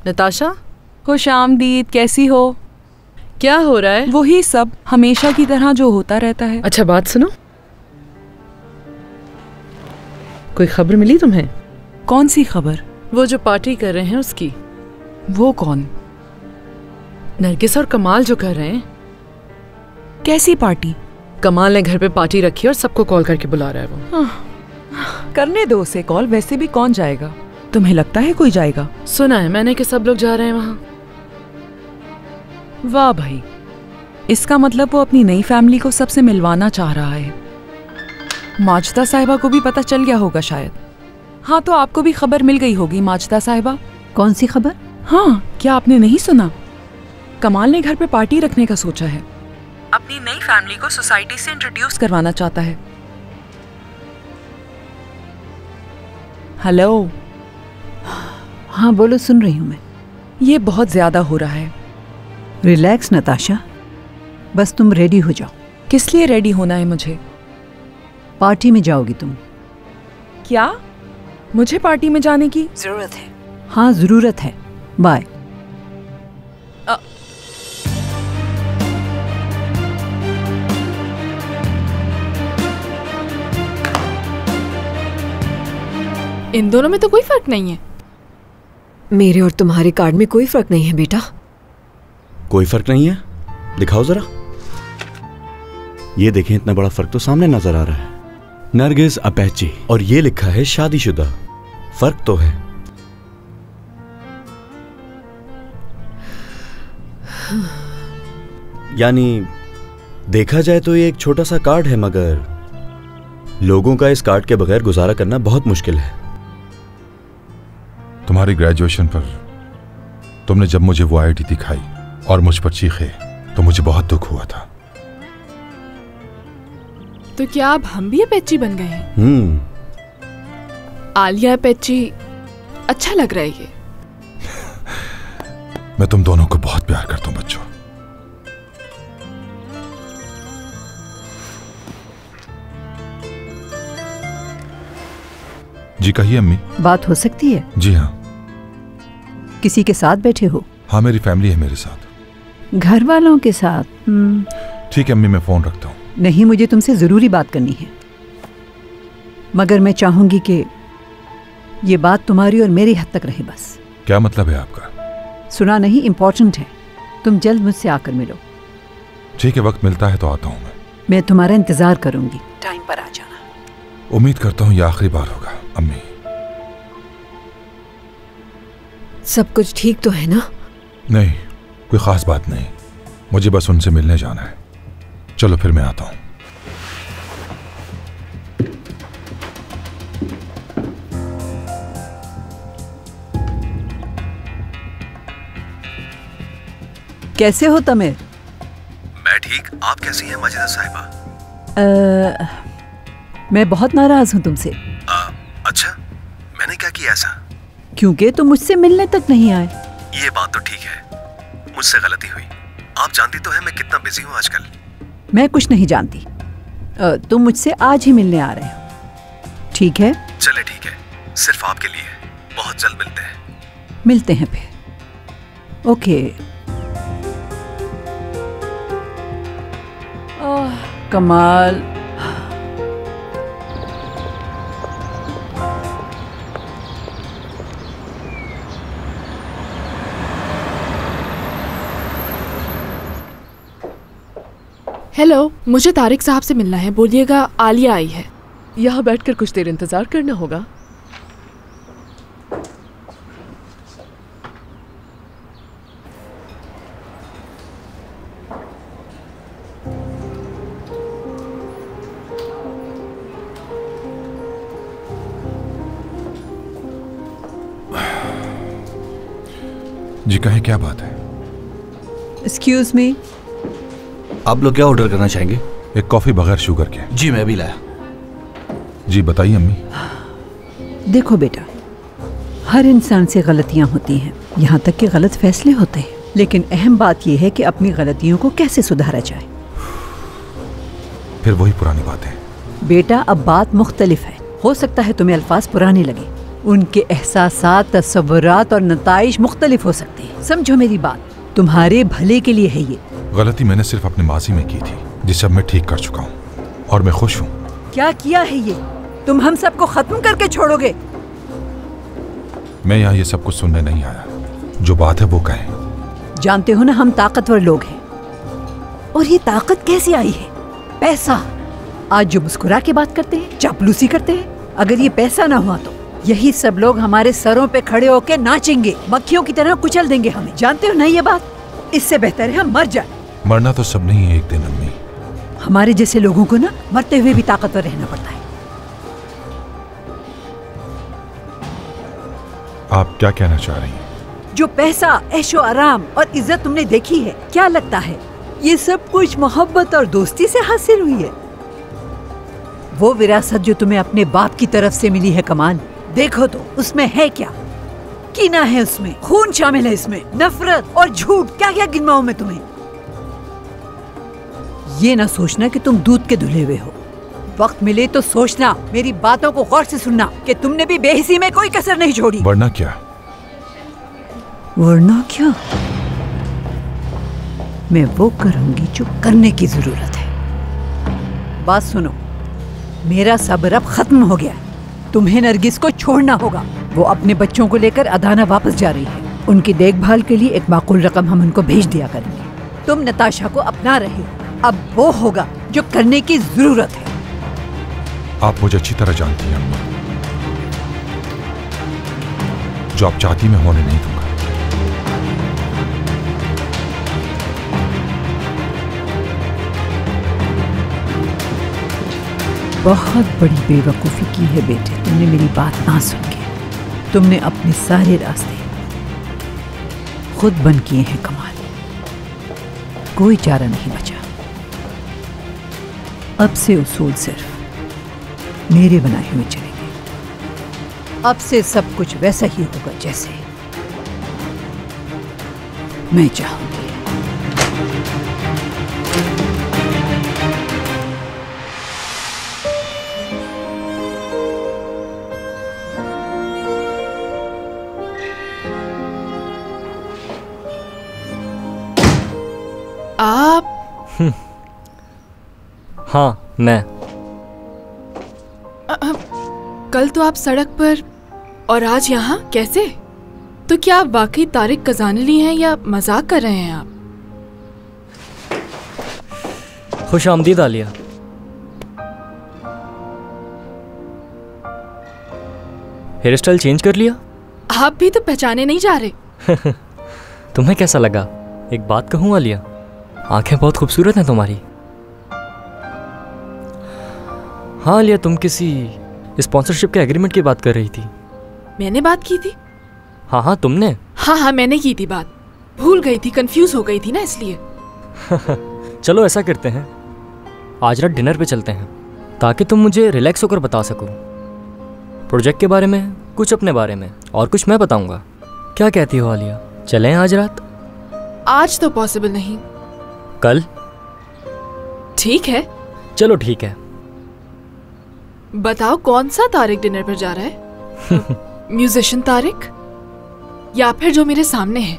नताशा, खुश आमदीद, कैसी हो? क्या हो रहा है? वही सब हमेशा की तरह जो होता रहता है। अच्छा बात सुनो, कोई खबर मिली तुम्हें? कौन सी खबर? वो जो पार्टी कर रहे हैं उसकी। वो कौन? नरगिस और कमाल जो कर रहे हैं। कैसी पार्टी? कमाल ने घर पे पार्टी रखी और सबको कॉल करके बुला रहा है वो। करने दो उसे कॉल, वैसे भी कौन जाएगा? तुम्हें लगता है कोई जाएगा? सुना है मैंने कि सब लोग जा रहे हैं वहाँ। वाह भाई, इसका मतलब वो अपनी नई फैमिली को सबसे मिलवाना चाह रहा है। माजदा साहिबा को भी पता चल गया होगा शायद। हाँ, तो आपको भी खबर मिल गई होगी माजदा साहिबा। कौन सी खबर? हाँ, क्या आपने नहीं सुना? कमाल ने घर पे पार्टी रखने का सोचा है। अपनी नई फैमिली को सोसाइटी से इंट्रोड्यूस करवाना चाहता है। हेलो। हाँ बोलो, सुन रही हूँ मैं। ये बहुत ज्यादा हो रहा है। रिलैक्स नताशा, बस तुम रेडी हो जाओ। किस लिए रेडी होना है मुझे? पार्टी में जाओगी तुम। क्या मुझे पार्टी में जाने की जरूरत है? हाँ जरूरत है। बाय। इन दोनों में तो कोई फर्क नहीं है। मेरे और तुम्हारे कार्ड में कोई फर्क नहीं है बेटा। कोई फर्क नहीं है? दिखाओ जरा। ये देखें, इतना बड़ा फर्क तो सामने नजर आ रहा है। नरगिस अपैची और ये लिखा है शादीशुदा। फर्क तो है। यानी देखा जाए तो ये एक छोटा सा कार्ड है, मगर लोगों का इस कार्ड के बगैर गुजारा करना बहुत मुश्किल है। तुम्हारी ग्रेजुएशन पर तुमने जब मुझे वो आईडी दिखाई और मुझ पर चीखे तो मुझे बहुत दुख हुआ था। तो क्या अब हम भी अपैची बन गए हैं? आलिया अपैची अच्छा लग रहा है ये। मैं तुम दोनों को बहुत प्यार करता हूं बच्चों। जी कहिए अम्मी। बात हो सकती है? जी हाँ। किसी के साथ बैठे हो? हाँ, मेरी फैमिली है मेरे साथ। घर वालों के साथ? ठीक है अम्मी, मैं फोन रखता हूँ। नहीं, मुझे तुमसे जरूरी बात करनी है, मगर मैं चाहूंगी कि ये बात तुम्हारी और मेरी हद तक रहे बस। क्या मतलब है आपका? सुना नहीं, इम्पोर्टेंट है। तुम जल्द मुझसे आकर मिलो। ठीक है, वक्त मिलता है तो आता हूँ मैं तुम्हारा इंतजार करूंगी। टाइम पर आ जाना। उम्मीद करता हूँ ये आखिरी बार होगा अम्मी। सब कुछ ठीक तो है ना? नहीं, कोई खास बात नहीं। मुझे बस उनसे मिलने जाना है। चलो फिर मैं आता हूँ। कैसे हो तमिर? मैं ठीक, आप कैसी हैं माजिदा साहिबा? मैं बहुत नाराज हूँ तुमसे। अच्छा, मैंने क्या किया ऐसा? क्योंकि तुम मुझसे मिलने तक नहीं आए। ये बात तो ठीक है, मुझसे गलती हुई। आप जानती तो है मैं कितना बिजी हूँ आजकल। मैं कुछ नहीं जानती। तुम मुझसे आज ही मिलने आ रहे हो, ठीक है? चले ठीक है, सिर्फ आपके लिए। बहुत जल्द मिलते हैं। मिलते हैं फिर। ओके। कमाल, हेलो, मुझे तारिक साहब से मिलना है। बोलिएगा आलिया आई है। यहाँ बैठकर कुछ देर इंतजार करना होगा। जी कहें, क्या बात है? Excuse me. आप लोग क्या ऑर्डर करना चाहेंगे? एक कॉफी बगैर शुगर के। जी मैं भी लाया। जी बताइए अम्मी। देखो बेटा, हर इंसान से गलतियां होती हैं, यहाँ तक कि गलत फैसले होते हैं, लेकिन अहम बात यह है कि अपनी गलतियों को कैसे सुधारा जाए। फिर वही पुरानी बात है। बेटा अब बात मुख्तलिफ है। हो सकता है तुम्हें अल्फाज पुराने लगे, उनके एहसासात, तस्वुरात और नताइश मुख्तलिफ हो सकते हैं। समझो मेरी बात, तुम्हारे भले के लिए है ये। गलती मैंने सिर्फ अपने माजी में की थी, जिसे अब मैं ठीक कर चुका हूँ और मैं खुश हूँ। क्या किया है ये? तुम हम सबको खत्म करके छोड़ोगे? मैं यहाँ ये सब कुछ सुनने नहीं आया, जो बात है वो कहें। जानते हो ना, हम ताकतवर लोग हैं, और ये ताकत कैसे आई है? पैसा। आज जो मुस्कुरा के बात करते हैं, चापलूसी करते हैं, अगर ये पैसा ना हुआ तो यही सब लोग हमारे सरों पे खड़े होके नाचेंगे, मक्खियों की तरह कुचल देंगे हमें। जानते हो ना ये बात? इससे बेहतर है हम मर जाए। मरना तो सब नहीं है एक दिन अम्मी। हमारे जैसे लोगों को ना मरते हुए भी ताकतवर रहना पड़ता है। आप क्या कहना चाह रही हैं? जो पैसा, ऐशो आराम और इज्जत तुमने देखी है, क्या लगता है ये सब कुछ मोहब्बत और दोस्ती से हासिल हुई है? वो विरासत जो तुम्हें अपने बाप की तरफ से मिली है कमान, देखो तो उसमें है क्या? कीना है उसमें, खून शामिल है इसमें, नफरत और झूठ, क्या क्या गिनवाऊं मैं तुम्हें? ये ना सोचना कि तुम दूध के धुले हुए हो। वक्त मिले तो सोचना, मेरी बातों को गौर से सुनना कि तुमने भी बेहिसी में कोई कसर नहीं छोड़ी। वरना क्या? वरना क्या? मैं वो करूंगी जो करने की जरूरत है। बात सुनो, मेरा सब्र अब खत्म हो गया। तुम्हें नरगिस को छोड़ना होगा। वो अपने बच्चों को लेकर अदाना वापस जा रही है। उनकी देखभाल के लिए एक माकूल रकम हम उनको भेज दिया करेंगे। तुम नताशा को अपना रहे हो, अब वो होगा जो करने की जरूरत है। आप मुझे अच्छी तरह जानती हैं अम्मी। जो आप चाहती मैं होने नहीं दूंगा। बहुत बड़ी बेवकूफ़ी की है बेटे तुमने मेरी बात ना सुन के। तुमने अपने सारे रास्ते खुद बंद किए हैं कमाल। कोई चारा नहीं बचा। अब से उसूल सिर्फ मेरे बनाए हुए चलेंगे। अब से सब कुछ वैसा ही होगा जैसे मैं चाहूंगी। आप? हाँ मैं। कल तो आप सड़क पर और आज यहाँ कैसे? तो क्या आप वाकई तारिक कज़ानली हैं या मजाक कर रहे हैं आप? खुश आमदीद आलिया। हेयर स्टाइल चेंज कर लिया? आप भी तो पहचाने नहीं जा रहे। तुम्हें कैसा लगा? एक बात कहूँ आलिया, आंखें बहुत खूबसूरत हैं तुम्हारी। हाँ आलिया, तुम किसी स्पॉन्सरशिप के एग्रीमेंट की बात कर रही थी। मैंने बात की थी? हाँ तुमने। हाँ मैंने की थी बात। भूल गई थी, कंफ्यूज हो गई थी ना इसलिए। चलो ऐसा करते हैं, आज रात डिनर पे चलते हैं ताकि तुम मुझे रिलैक्स होकर बता सको। प्रोजेक्ट के बारे में, कुछ अपने बारे में, और कुछ मैं बताऊंगा। क्या कहती हो आलिया, चलें आज रात? आज तो पॉसिबल नहीं। कल? ठीक है। चलो ठीक है। बताओ कौन सा तारिक डिनर पर जा रहा है? म्यूजिशियन तारिक या फिर जो मेरे सामने है?